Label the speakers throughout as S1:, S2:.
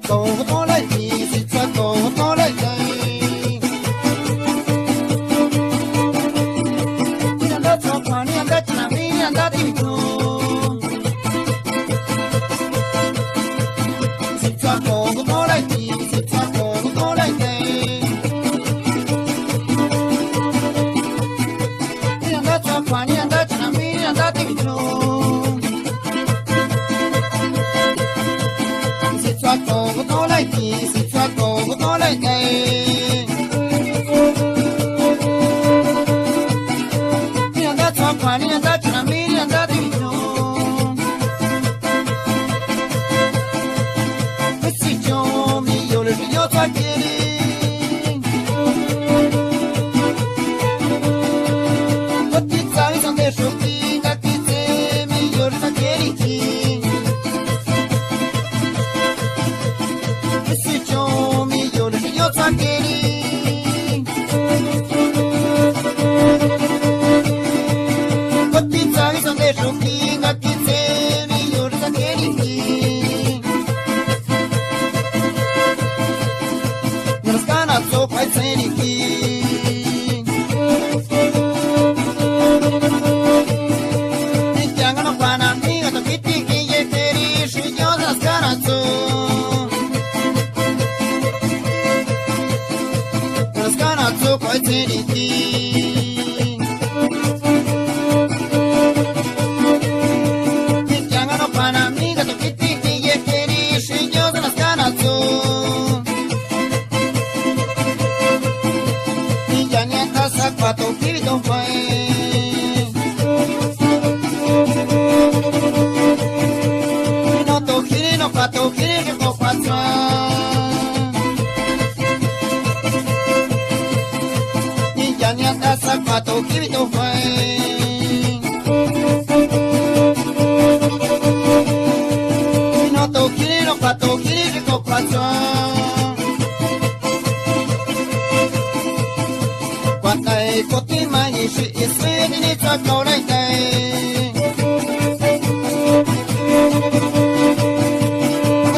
S1: cầu có lại thì xịt xoa cầu có lại đây đi ăn đất cho quả đi ăn đất làm đi ăn đất đi thôi xịt xoa cầu có lại thì xịt xoa cầu có lại đây đi ăn đất cho quả đi ăn đất làm đi ăn đất đi thôi xịt xoa cầu có lại thì xịt xoa cầu có lại đây đi ăn đất cho quả đi ăn đất làm đi ăn đất đi thôi cái gì cho mi yêu là yêu cho kia đi bất kỳ sao sang để số đi các cái gì mi yêu là kia đi yo takeri Kotti tsari sonde shoki ngaki tseri yo takeri Naraskana tso pai tseri Nityanga no pana miga to kiti ki ye teri shinyo naraskana tso Naraskana poi teniti ti chiamano panamiga tu che ti ieri signor Naraskana ti già niente sa quattro fili don fai no to fili no quattro fili che po quattro Sapato che tu fai no to chino fatto che tu faccio quando è cotti mai si svegli ne fa corre te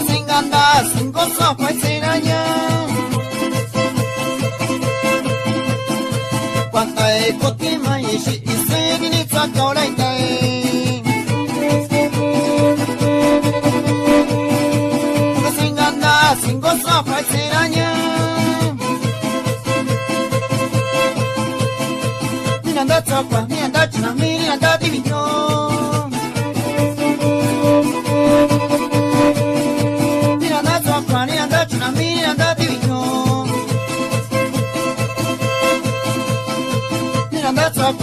S1: singanda singo so poi se na e cotti mai si svegli inizia a correre ma se inganda singo sopra il seragna mi andate sopra mi andate na mi andate vicino mi andate sopra mi andate na mi andate vicino That's up,